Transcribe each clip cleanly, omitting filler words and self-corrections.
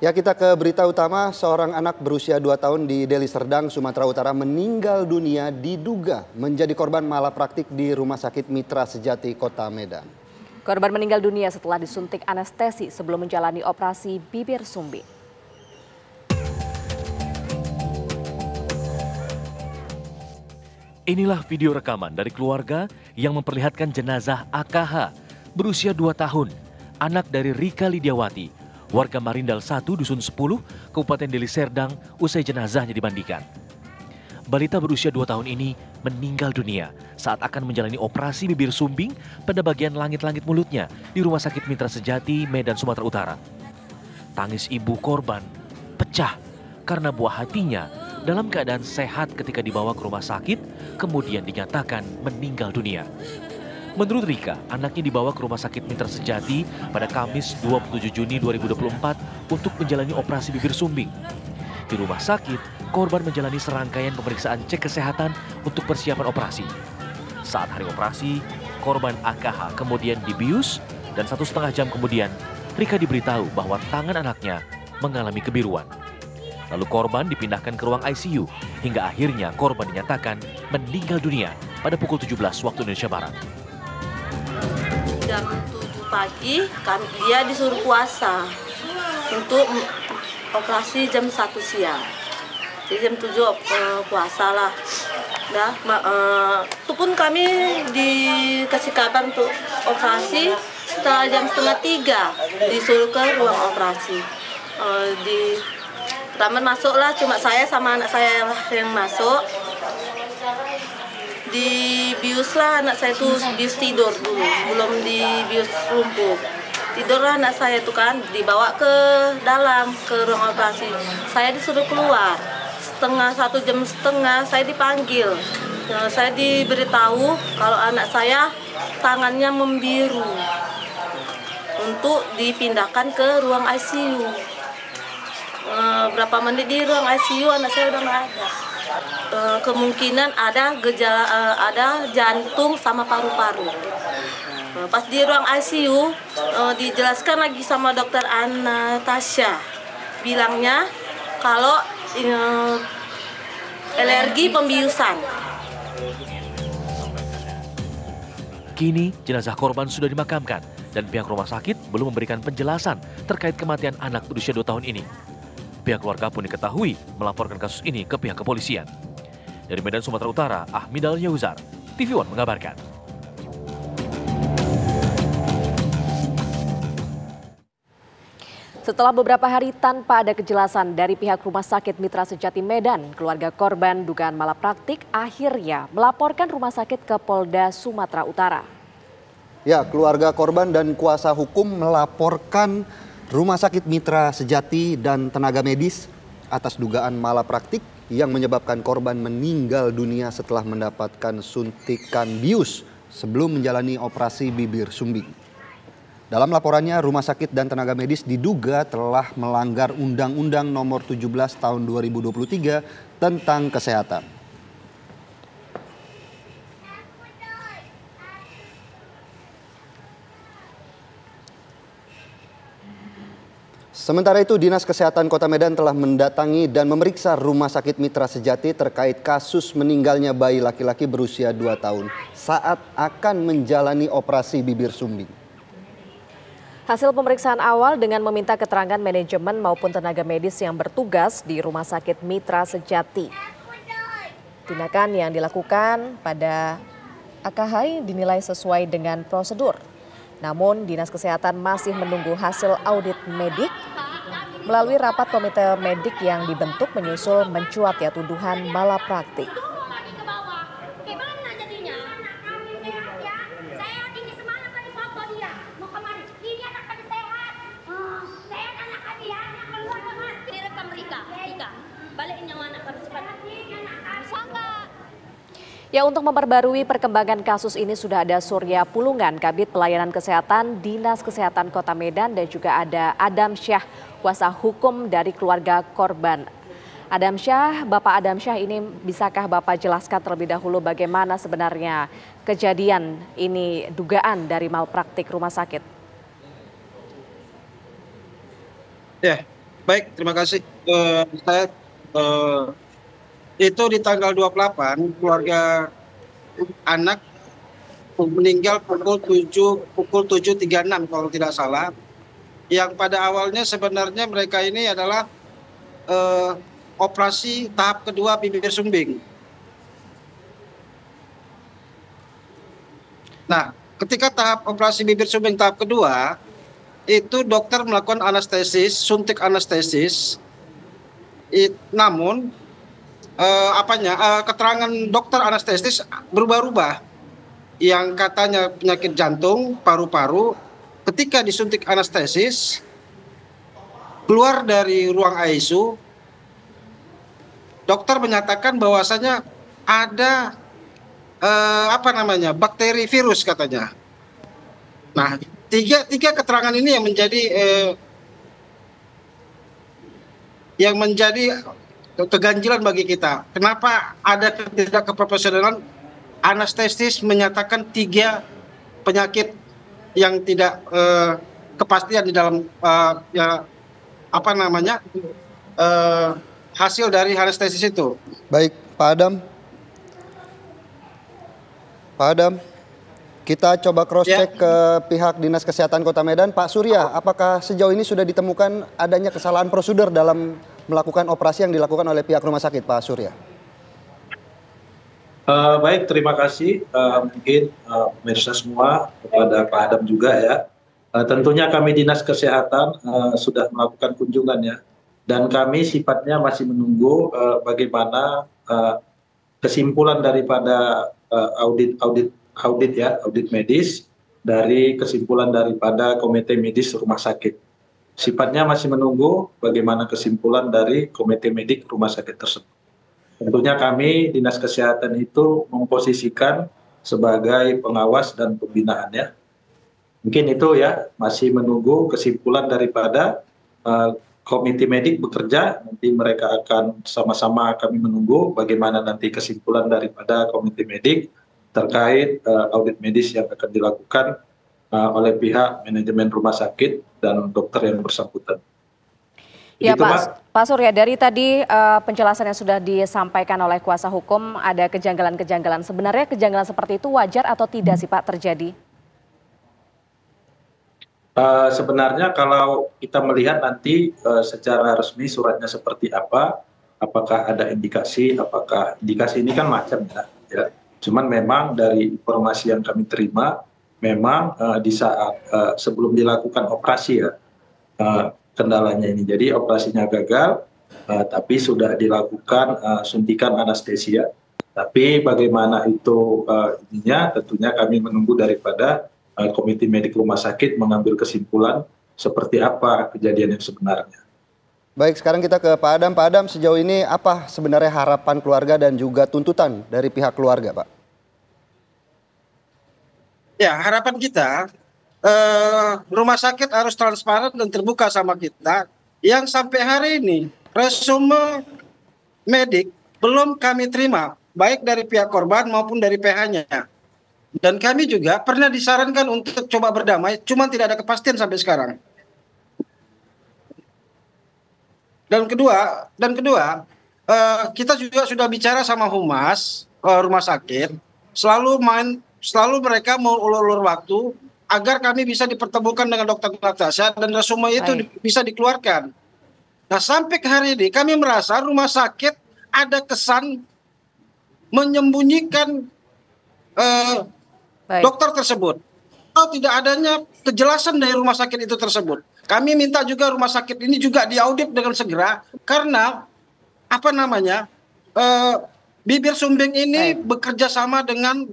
Ya, kita ke berita utama. Seorang anak berusia 2 tahun di Deli Serdang, Sumatera Utara meninggal dunia diduga menjadi korban malapraktik di Rumah Sakit Mitra Sejati, Kota Medan. Korban meninggal dunia setelah disuntik anestesi sebelum menjalani operasi bibir sumbing. Inilah video rekaman dari keluarga yang memperlihatkan jenazah AKH berusia 2 tahun, anak dari Rika Lidiawati, warga Marindal 1 Dusun 10, Kabupaten Deli Serdang, usai jenazahnya dimandikan. Balita berusia 2 tahun ini meninggal dunia saat akan menjalani operasi bibir sumbing pada bagian langit-langit mulutnya di Rumah Sakit Mitra Sejati, Medan, Sumatera Utara. Tangis ibu korban pecah karena buah hatinya dalam keadaan sehat ketika dibawa ke rumah sakit, kemudian dinyatakan meninggal dunia. Menurut Rika, anaknya dibawa ke Rumah Sakit Mitra Sejati pada Kamis 27 Juni 2024 untuk menjalani operasi bibir sumbing. Di rumah sakit, korban menjalani serangkaian pemeriksaan cek kesehatan untuk persiapan operasi. Saat hari operasi, korban AKH kemudian dibius dan 1,5 jam kemudian, Rika diberitahu bahwa tangan anaknya mengalami kebiruan. Lalu korban dipindahkan ke ruang ICU hingga akhirnya korban dinyatakan meninggal dunia pada pukul 17 waktu Indonesia Barat. Jam 7 pagi dia disuruh puasa untuk operasi jam 1 siang. Jadi jam 7 puasa lah. Nah, itu pun kami dikasih kabar untuk operasi setelah jam 2:30 disuruh ke ruang operasi. Pertama masuklah, cuma saya sama anak saya yang masuk. Dibius lah anak saya tuh, bius tidur dulu, belum dibius lumpuh. Tidurlah anak saya tuh kan, dibawa ke dalam, ke ruang operasi. Saya disuruh keluar, 1,5 jam saya dipanggil. Saya diberitahu kalau anak saya tangannya membiru untuk dipindahkan ke ruang ICU. Berapa menit di ruang ICU anak saya udah nggak ada. Kemungkinan ada gejala, ada jantung sama paru-paru. Pas di ruang ICU dijelaskan lagi sama dokter Anastasia, bilangnya kalau alergi pembiusan. Kini jenazah korban sudah dimakamkan dan pihak rumah sakit belum memberikan penjelasan terkait kematian anak berusia 2 tahun ini. Pihak keluarga pun diketahui melaporkan kasus ini ke pihak kepolisian. Dari Medan, Sumatera Utara, Ahmidal Yauzar, TV One mengabarkan. Setelah beberapa hari tanpa ada kejelasan dari pihak Rumah Sakit Mitra Sejati Medan, keluarga korban dugaan malapraktik akhirnya melaporkan rumah sakit ke Polda Sumatera Utara. Ya, keluarga korban dan kuasa hukum melaporkan Rumah Sakit Mitra Sejati dan tenaga medis atas dugaan malapraktik yang menyebabkan korban meninggal dunia setelah mendapatkan suntikan bius sebelum menjalani operasi bibir sumbing. Dalam laporannya, rumah sakit dan tenaga medis diduga telah melanggar Undang-Undang Nomor 17 Tahun 2023 tentang kesehatan. Sementara itu, Dinas Kesehatan Kota Medan telah mendatangi dan memeriksa Rumah Sakit Mitra Sejati terkait kasus meninggalnya bayi laki-laki berusia 2 tahun saat akan menjalani operasi bibir sumbing. Hasil pemeriksaan awal dengan meminta keterangan manajemen maupun tenaga medis yang bertugas di Rumah Sakit Mitra Sejati. Tindakan yang dilakukan pada AKH dinilai sesuai dengan prosedur. Namun Dinas Kesehatan masih menunggu hasil audit medik melalui rapat komite medik yang dibentuk menyusul mencuatnya tuduhan malapraktik. Ya, untuk memperbarui perkembangan kasus ini sudah ada Surya Pulungan, Kabid Pelayanan Kesehatan Dinas Kesehatan Kota Medan, dan juga ada Adam Syah, kuasa hukum dari keluarga korban. Adam Syah, Bapak Adam Syah, ini bisakah Bapak jelaskan terlebih dahulu bagaimana sebenarnya kejadian ini, dugaan dari malpraktik rumah sakit? Ya, Baik, terima kasih. Saya itu di tanggal 28 keluarga anak meninggal pukul 7.36 kalau tidak salah. Yang pada awalnya sebenarnya mereka ini adalah operasi tahap kedua bibir sumbing. Nah, ketika tahap operasi bibir sumbing tahap kedua, itu dokter melakukan anestesis, suntik anestesis. Namun keterangan dokter anestesis berubah-ubah. Yang katanya penyakit jantung, paru-paru, ketika disuntik anestesis, keluar dari ruang ICU, dokter menyatakan bahwasanya ada bakteri virus katanya. Nah, tiga keterangan ini yang menjadi keganjilan bagi kita. Kenapa ada ketidakprofesionalan anestesis menyatakan 3 penyakit yang tidak kepastian di dalam hasil dari anestesis itu. Baik, Pak Adam. Pak Adam, kita coba cross-check ke pihak Dinas Kesehatan Kota Medan. Pak Surya, apakah sejauh ini sudah ditemukan adanya kesalahan prosedur dalam melakukan operasi yang dilakukan oleh pihak rumah sakit, Pak Surya? Baik, terima kasih mungkin pemirsa semua, kepada Pak Adam juga ya. Tentunya kami Dinas Kesehatan sudah melakukan kunjungan ya, dan kami sifatnya masih menunggu bagaimana kesimpulan daripada audit medis dari kesimpulan daripada komite medis rumah sakit. Sifatnya masih menunggu bagaimana kesimpulan dari komite medik rumah sakit tersebut. Tentunya kami Dinas Kesehatan itu memposisikan sebagai pengawas dan pembinaan ya. Mungkin itu ya, masih menunggu kesimpulan daripada komite medik bekerja. Nanti mereka akan sama-sama kami menunggu bagaimana nanti kesimpulan daripada komite medik terkait audit medis yang akan dilakukan oleh pihak manajemen rumah sakit dan dokter yang bersangkutan. Ya Pak Surya, dari tadi penjelasan yang sudah disampaikan oleh kuasa hukum ada kejanggalan-kejanggalan. Sebenarnya kejanggalan seperti itu wajar atau tidak sih Pak terjadi? Sebenarnya kalau kita melihat nanti secara resmi suratnya seperti apa, apakah ada indikasi, apakah indikasi ini kan macam ya. Cuman memang dari informasi yang kami terima, memang di saat sebelum dilakukan operasi ya, kendalanya ini. Jadi operasinya gagal, tapi sudah dilakukan suntikan anestesia. Tapi bagaimana itu ininya, tentunya kami menunggu daripada komite medik rumah sakit mengambil kesimpulan seperti apa kejadian yang sebenarnya. Baik, sekarang kita ke Pak Adam. Pak Adam, sejauh ini apa sebenarnya harapan keluarga dan juga tuntutan dari pihak keluarga, Pak? Ya, harapan kita rumah sakit harus transparan dan terbuka sama kita. Yang sampai hari ini resume medik belum kami terima, baik dari pihak korban maupun dari PH-nya. Dan kami juga pernah disarankan untuk coba berdamai, cuma tidak ada kepastian sampai sekarang. Dan kedua, kita juga sudah bicara sama humas rumah sakit, selalu mereka mau ulur-ulur waktu agar kami bisa dipertemukan dengan Dr. Natasha dan resume itu bisa dikeluarkan. Nah, sampai ke hari ini kami merasa rumah sakit ada kesan menyembunyikan dokter tersebut. Atau tidak adanya kejelasan dari rumah sakit itu tersebut. Kami minta juga rumah sakit ini juga diaudit dengan segera karena bibir sumbing ini bekerja sama dengan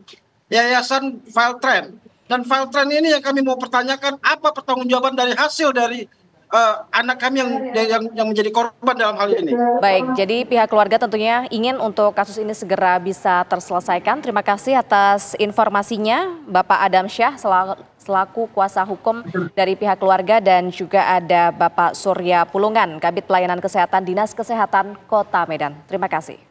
Yayasan Valtren. Dan Valtren ini yang kami mau pertanyakan apa pertanggungjawaban dari hasil dari anak kami yang menjadi korban dalam hal ini. Baik, jadi pihak keluarga tentunya ingin untuk kasus ini segera bisa terselesaikan. Terima kasih atas informasinya Bapak Adam Syah selaku kuasa hukum dari pihak keluarga dan juga ada Bapak Surya Pulungan, Kabid Pelayanan Kesehatan Dinas Kesehatan Kota Medan. Terima kasih.